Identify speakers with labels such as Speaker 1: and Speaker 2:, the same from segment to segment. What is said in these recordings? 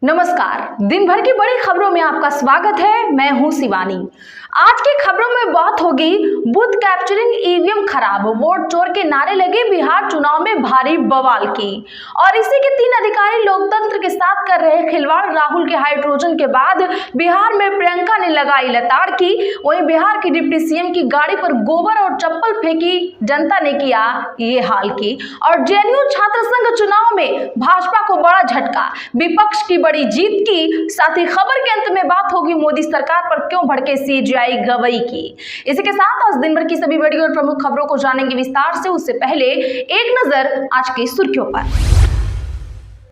Speaker 1: नमस्कार, दिन भर की बड़ी खबरों में आपका स्वागत है। मैं हूं शिवानी। आज की खबरों में बात होगी बूथ कैप्चरिंग, ईवीएम खराब, वोट चोर के नारे लगे बिहार चुनाव में भारी बवाल की। और इसी के 3 अधिकारी लोकतंत्र के साथ कर रहे खिलवाड़। राहुल के हाइड्रोजन के बाद बिहार में प्रियंका ने लगाई लताड़ की। वहीं बिहार की डिप्टी सीएम की गाड़ी पर गोबर और चप्पल फेंकी जनता ने किया ये हाल की। और जेएनयू छात्र संघ चुनाव में भाजपा को बड़ा झटका, विपक्ष की बड़ी जीत की। साथ ही खबर के अंत में बात होगी मोदी सरकार पर क्यों भड़के सीजीआई गवई की। इसी के साथ आज दिन भर की सभी बड़ी और प्रमुख खबरों को जानेंगे विस्तार से। उससे पहले एक नजर आज की सुर्खियों पर।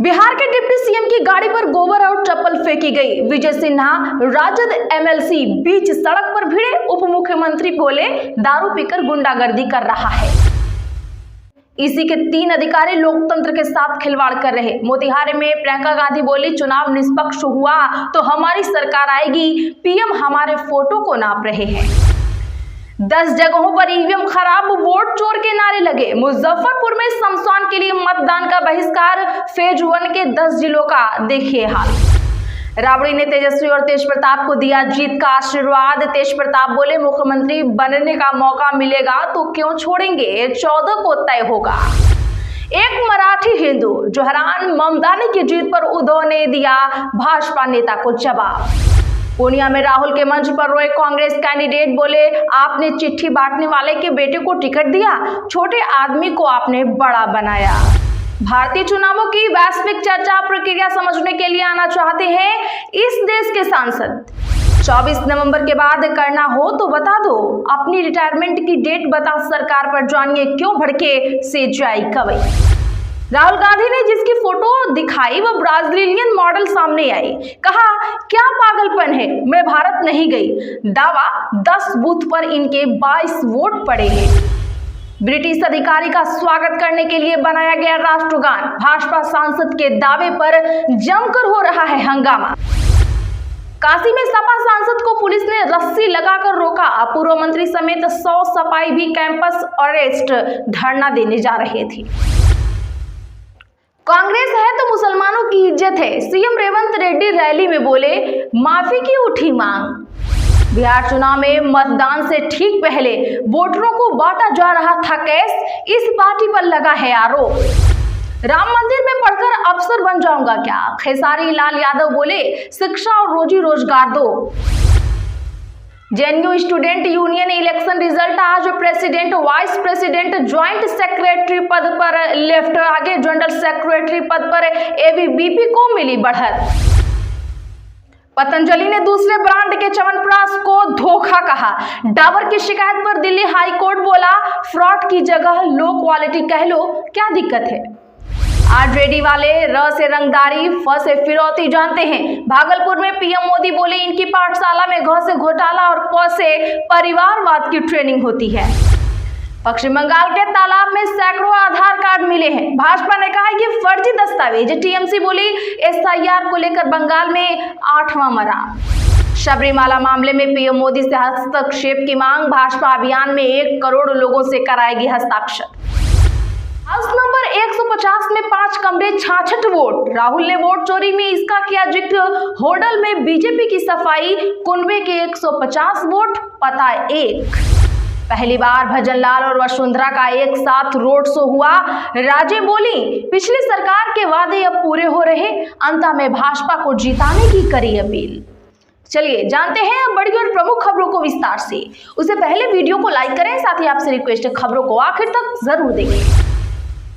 Speaker 1: बिहार के डिप्टी सीएम की गाड़ी पर गोबर और चप्पल फेंकी गई। विजय सिन्हा राजद एमएलसी बीच सड़क पर भिड़े। उप मुख्यमंत्री बोले दारू पीकर गुंडागर्दी कर रहा है। इसी के 3 अधिकारी लोकतंत्र के साथ खिलवाड़ कर रहे। मोतिहारी में प्रियंका गांधी बोली चुनाव निष्पक्ष हुआ तो हमारी सरकार आएगी, पीएम हमारे फोटो को नाप रहे हैं। 10 जगहों पर ईवीएम खराब, वोट चोर के नारे लगे। मुजफ्फरपुर में शमशान के लिए मतदान का बहिष्कार। फेज 1 के 10 जिलों का देखिए हाल। राबड़ी ने तेजस्वी और तेज प्रताप को दिया जीत का आशीर्वाद। तेज प्रताप बोले मुख्यमंत्री बनने का मौका मिलेगा तो क्यों छोड़ेंगे, 14 को तय होगा। एक मराठी हिंदू जो हैरान, ममदानी की जीत पर उद्धव ने दिया भाजपा नेता को जवाब। पूर्णिया में राहुल के मंच पर रोए कांग्रेस कैंडिडेट, बोले आपने चिट्ठी बांटने वाले के बेटे को टिकट दिया, छोटे आदमी को आपने बड़ा बनाया। भारतीय चुनावों की वैश्विक चर्चा प्रक्रिया समझने के लिए आना चाहते हैं इस देश के सांसद। 24 नवंबर के बाद करना हो तो बता दो, अपनी रिटायरमेंट की डेट बता सरकार पर, जानिए क्यों भड़के सीजीआई गवई। राहुल गांधी ने जिसकी फोटो दिखाई वह ब्राजीलियन मॉडल सामने आई। कहा क्या पागलपन है, मैं भारत नहीं गई। दावा 10 बूथ पर इनके 22 वोट पड़े हैं। ब्रिटिश अधिकारी का स्वागत करने के लिए बनाया गया राष्ट्रगान। भाजपा सांसद के दावे पर जमकर हो रहा है हंगामा। काशी में सपा सांसद को पुलिस ने रस्सी लगाकर रोका। पूर्व मंत्री समेत 100 सपाई भी कैंपस अरेस्ट धरना देने जा रहे थे। कांग्रेस है तो मुसलमानों की इज्जत है, सीएम रेवंत रेड्डी रैली में बोले माफी की उठी मांग। बिहार चुनाव में मतदान से ठीक पहले वोटरों को बांटा जा रहा था कैश, इस पार्टी पर लगा है आरोप। राम मंदिर में पढ़कर अफसर बन जाऊंगा क्या, खेसारी लाल यादव बोले शिक्षा और रोजी रोजगार दो। JNU student union election result आज। President, vice president, joint secretary पद पर लेफ्ट, आगे जनरल सेक्रेटरी पद पर एबीवीपी को मिली बढ़त। पतंजलि ने दूसरे ब्रांड के च्यवनप्राश को धोखा कहा। डाबर की शिकायत पर दिल्ली हाई कोर्ट बोला फ्रॉड की जगह लो क्वालिटी कह लो, क्या दिक्कत है। आरजेडी वाले र से रंगदारी, फ से फिरौती जानते हैं। भागलपुर में पीएम मोदी बोले इनकी पाठशाला में घ से घोटाला और प से परिवारवाद की ट्रेनिंग होती है। पश्चिम बंगाल के तालाब में सैकड़ों आधार कार्ड मिले हैं। भाजपा ने कहा कि फर्जी दस्तावेज। टीएमसी बोली एसआईआर को लेकर बंगाल में 8वां मरा। शबरीमाला मामले में पीएम मोदी से हस्तक्षेप की मांग। भाजपा अभियान में 1 करोड़ लोगों से कराएगी हस्ताक्षर। हाउस नंबर 150 में 5 कमरे 66 वोट। राहुल ने वोट चोरी में इसका किया जिक्र। होडल में बीजेपी की सफाई, कुनबे के 150 वोट, पता 1। पहली बार भजन लाल और वसुंधरा का एक साथ रोड शो हुआ। राजे बोली पिछली सरकार के वादे अब पूरे हो रहे, अंत में भाजपा को जिताने की करी अपील। चलिए जानते हैं अब बड़ी और प्रमुख खबरों को विस्तार से। उससे पहले वीडियो को लाइक करें, साथ ही आपसे रिक्वेस्ट है खबरों को आखिर तक जरूर देखें।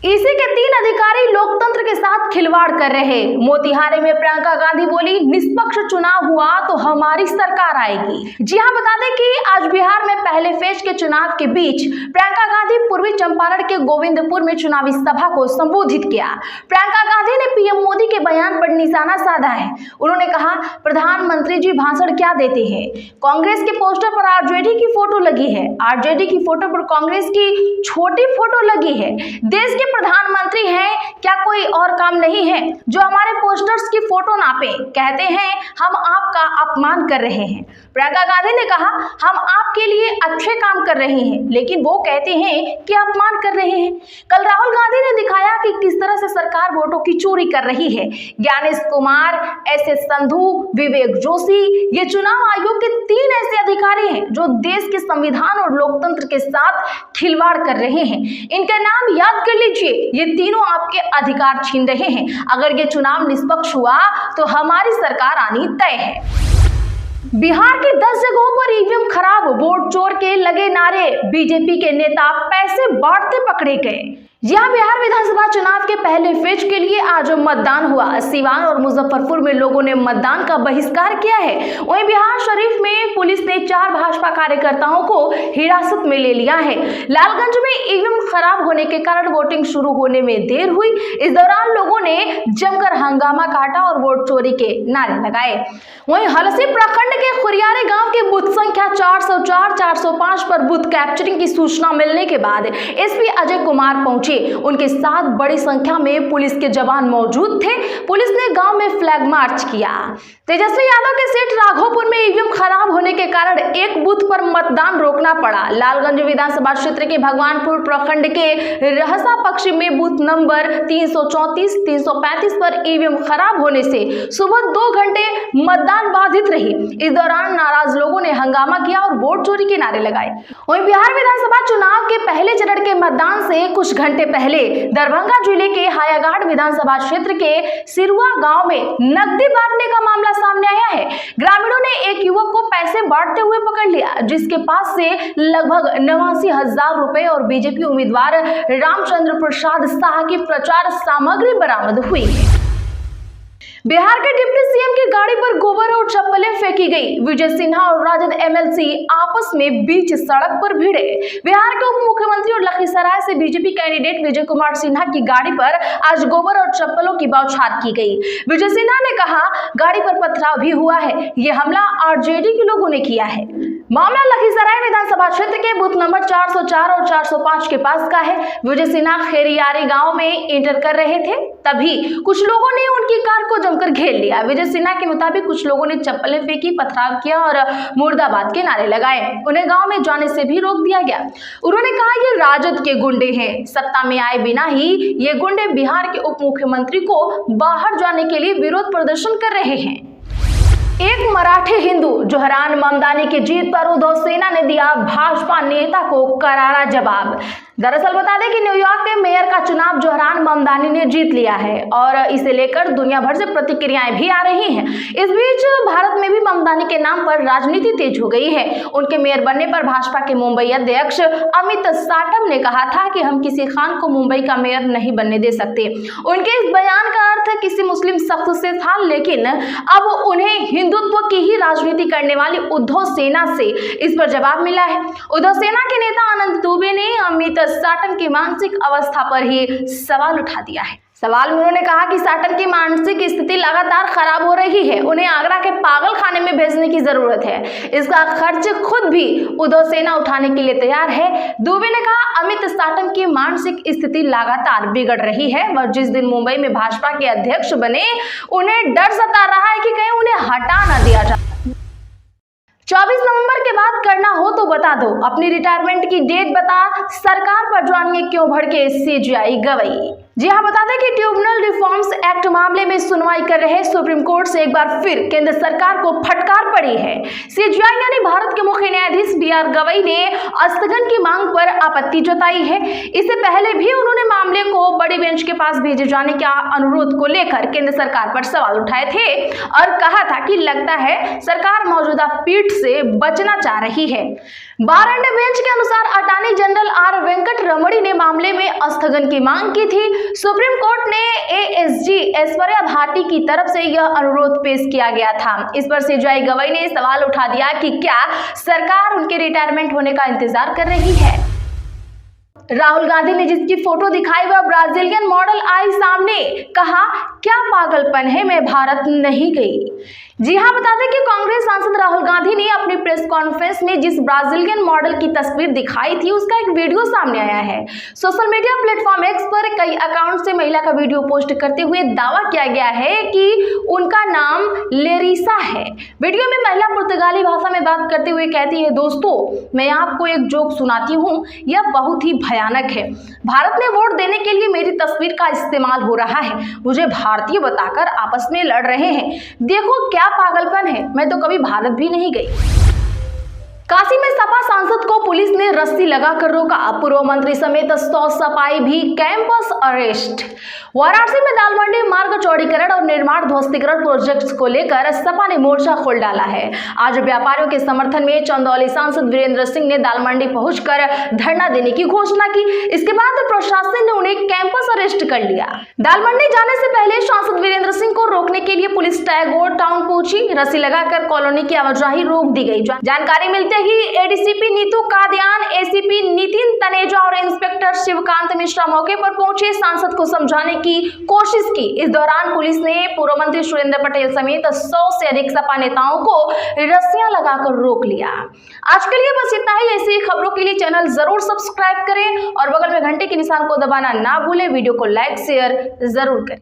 Speaker 1: इसी के 3 अधिकारी लोकतंत्र के साथ खिलवाड़ कर रहे। मोतिहारी में प्रियंका गांधी बोली निष्पक्ष चुनाव हुआ तो हमारी सरकार आएगी। जी हां, बता दें कि आज बिहार में पहले फेज के चुनाव के बीच प्रियंका गांधी पूर्वी चंपारण के गोविंदपुर में चुनावी सभा को संबोधित किया। प्रियंका गांधी ने पीएम मोदी के बयान पर निशाना साधा है। उन्होंने कहा प्रधानमंत्री जी भाषण क्या देते हैं। कांग्रेस के पोस्टर पर आरजेडी की फोटो लगी है, आरजेडी की फोटो पर कांग्रेस की छोटी फोटो लगी है। देश के प्रधानमंत्री हैं, क्या कोई और काम नहीं है जो हमारे पोस्टर्स की फोटो नापे? कहते हैं हम आपका अपमान कर रहे हैं। प्रियंका गांधी ने कहा हम आपके लिए अच्छे काम कर रहे हैं, लेकिन वो कहते हैं कि अपमान कर रहे हैं। कल राहुल गांधी ने दिखाया कि किस तरह से सरकार वोटों की चोरी कर रही है। ज्ञानेश कुमार, एस संधू, विवेक जोशी, ये चुनाव आयोग के 3 ऐसे अधिकारी हैं जो देश के संविधान और लोकतंत्र के साथ खिलवाड़ कर रहे हैं। इनका नाम याद कर लीजिए। ये तीनों आपके अधिकार छीन रहे हैं। अगर ये चुनाव निष्पक्ष हुआ तो हमारी सरकार आनी तय है। बिहार की 10 जगहों पर ईवीएम खराब, वोट चोर के लगे नारे, बीजेपी के नेता पैसे बांटते पकड़े गए। यहां बिहार विधानसभा चुनाव के पहले फेज के लिए आज मतदान हुआ। सीवान और मुजफ्फरपुर में लोगों ने मतदान का बहिष्कार किया है। वहीं बिहार शरीफ में पुलिस ने 4 भाजपा कार्यकर्ताओं को हिरासत में ले लिया है। लालगंज में ईवीएम खराब होने के कारण वोटिंग शुरू होने में देर हुई। इस दौरान लोगों ने जमकर हंगामा काटा और वोट चोरी के नारे लगाए। वहीं हलसी प्रखंड के खुरियारे गांव के बूथ संख्या 404-405 पर बूथ कैप्चरिंग की सूचना मिलने के बाद एसपी अजय कुमार पहुंचे। उनके साथ बड़ी संख्या में पुलिस के जवान मौजूद थे। पुलिस ने गांव में फ्लैग मार्च किया। तेजस्वी यादव के सीट राघोपुर में ईवीएम खराब होने के कारण एक बूथ पर मतदान रोकना पड़ा। लालगंज विधानसभा क्षेत्र के भगवानपुर प्रखंड के रहसा पश्चिम में बूथ नंबर 334-335 पर ईवीएम खराब होने से सुबह 2 घंटे मतदान बाधित रही। इस दौरान नाराज लोगों ने हंगामा किया और वोट चोरी के नारे लगाए। वहीं बिहार विधानसभा चुनाव के पहले चरण के मतदान से कुछ घंटे पहले दरभंगा जिले के हायाघाट विधानसभा क्षेत्र के सिरुआ गांव में नकदी बांटने का मामला सामने आया है। ग्रामीणों ने एक युवक को पैसे बांटते हुए पकड़ लिया, जिसके पास से लगभग 89,000 रुपए और बीजेपी उम्मीदवार रामचंद्र प्रसाद शाह की प्रचार सामग्री बरामद हुई है। बिहार के डिप्टी सीएम की गाड़ी पर गोबर और चप्पलें फेंकी गई। विजय सिन्हा और राजद एमएलसी आपस में बीच सड़क पर भिड़े। बिहार के उप मुख्यमंत्री और लखीसराय से बीजेपी कैंडिडेट विजय कुमार सिन्हा की गाड़ी पर आज गोबर और चप्पलों की बौछार की गई। विजय सिन्हा ने कहा गाड़ी पर पथराव भी हुआ है। ये हमला आरजेडी के लोगों ने किया है। मामला लखीसराय विधानसभा क्षेत्र के बूथ नंबर 404 और 405 के पास का है। विजय सिन्हा खेरियारी गांव में एंटर कर रहे थे, तभी कुछ लोगों ने उनकी कार को जमकर घेर लिया। विजय सिन्हा के मुताबिक कुछ लोगों ने चप्पलें फेंकी, पथराव किया और मुर्दाबाद के नारे लगाए। उन्हें गांव में जाने से भी रोक दिया गया। उन्होंने कहा ये राजद के गुंडे हैं। सत्ता में आए बिना ही ये गुंडे बिहार के उप मुख्यमंत्री को बाहर जाने के लिए विरोध प्रदर्शन कर रहे हैं। एक मराठी हिंदू जोहरान ममदानी की जीत पर उद्धव सेना ने दिया भाजपा नेता को करारा जवाब। दरअसल बता दें कि न्यूयॉर्क के मेयर का चुनाव जोहरान ममदानी ने जीत लिया है और इसे लेकर दुनिया भर से प्रतिक्रियाएं भी आ रही हैं। इस बीच भारत में भी ममदानी के नाम पर राजनीति तेज हो गई है। उनके मेयर बनने पर भाजपा के मुंबई अध्यक्ष अमित साटम ने कहा था कि हम किसी खान को मुंबई का मेयर नहीं बनने दे सकते। उनके इस बयान का अर्थ किसी मुस्लिम शख्स से था, लेकिन अब उन्हें हिंदुत्व की ही राजनीति करने वाली उद्धव सेना से इस पर जवाब मिला है। उद्धव सेना के नेता आनंद दुबे ने अमित साटम की मानसिक अवस्था पर ही सवाल उठा दिया है। सवाल में उन्होंने कहा कि साटम की मानसिक स्थिति लगातार खराब हो रही है, उन्हें आगरा के पागल खाने में भेजने की जरूरत है। इसका खर्च खुद भी उद्धव सेना उठाने के लिए तैयार है। दुबे ने कहा अमित साटम की मानसिक स्थिति लगातार बिगड़ रही है। वह जिस दिन मुंबई में भाजपा के अध्यक्ष बने, उन्हें डर सता रहा है कि कहीं उन्हें हटा न दिया जाए। 24 नवंबर के बाद करना हो तो बता दो, अपनी रिटायरमेंट की डेट बता, सरकार पर जानिए क्यों भड़के सीजीआई गवई। जी हाँ, बता दें कि ट्रिब्यूनल रिफॉर्म्स एक्ट मामले में सुनवाई कर रहे सुप्रीम कोर्ट से एक बार फिर केंद्र सरकार को फटकार पड़ी है। सीजीआई यानी भारत के मुख्य न्यायाधीश बीआर गवई ने स्थगन की मांग पर आपत्ति जताई है। इससे पहले भी उन्होंने मामले को बड़ी बेंच के पास भेजे जाने के अनुरोध को लेकर केंद्र सरकार पर सवाल उठाए थे और कहा था कि लगता है सरकार मौजूदा पीठ से बचना चाह रही है। बार एंड बेंच के अनुसार अटॉर्नी जनरल आर वेंकट रमणी ने मामले में स्थगन की मांग की थी। सुप्रीम कोर्ट ने एएसजी ऐश्वर्या भाटी की तरफ से यह अनुरोध पेश किया गया था। इस पर सीजीआई गवई ने सवाल उठा दिया कि क्या सरकार उनके रिटायरमेंट होने का इंतजार कर रही है। राहुल गांधी ने जिसकी फोटो दिखाई वह ब्राजीलियन मॉडल आई सामने, कहा क्या पागलपन है, मैं भारत नहीं गई। जी हां, बता दें कि कांग्रेस सांसद राहुल गांधी ने अपनी प्रेस कॉन्फ्रेंस में जिस ब्राजीलियन मॉडल की तस्वीर दिखाई थी उसका एक वीडियो सामने आया है। सोशल मीडिया प्लेटफॉर्म एक्स पर कई अकाउंट से महिला का वीडियो पोस्ट करते हुए दावा किया गया है कि उनका नाम लेरिसा है। वीडियो में महिला पुर्तगाली भाषा में बात करते हुए कहती है, दोस्तों मैं आपको एक जोक सुनाती हूँ, यह बहुत ही भयानक है। भारत में वोट देने के लिए मेरी तस्वीर का इस्तेमाल हो रहा है, मुझे भारतीय बताकर आपस में लड़ रहे हैं, देखो क्या पागलपन है, मैं तो कभी भारत भी नहीं गई। काशी में सपा सांसद को पुलिस ने रस्सी लगाकर रोका, पूर्व मंत्री समेत 100 सपाई भी कैंपस अरेस्ट। वाराणसी में दाल मंडी मार्ग चौड़ीकरण और निर्माण ध्वस्तीकरण प्रोजेक्ट्स को लेकर सपा ने मोर्चा खोल डाला है। आज व्यापारियों के समर्थन में चंदौली सांसद वीरेंद्र सिंह ने दाल मंडी पहुंचकर धरना देने की घोषणा की। इसके बाद प्रशासन ने उन्हें कैंपस अरेस्ट कर लिया। दाल मंडी जाने से पहले सांसद वीरेंद्र सिंह को रोकने के लिए पुलिस टैगोर टाउन पहुंची, रस्सी लगाकर कॉलोनी की आवाजाही रोक दी गई। जानकारी मिलते ही एडीसीपी नीतू कादयान, एसीपी नितिन तनेजा और इंस्पेक्टर शिवकांत मिश्रा मौके पर पहुंचे, सांसद को समझाने की कोशिश की। इस दौरान पुलिस ने पूर्व मंत्री सुरेंद्र पटेल समेत 100 से अधिक सपा नेताओं को रस्सियां लगाकर रोक लिया। आज के लिए बस इतना ही। ऐसी खबरों के लिए चैनल जरूर सब्सक्राइब करें और बगल में घंटे के निशान को दबाना ना भूलें। वीडियो को लाइक शेयर जरूर करें।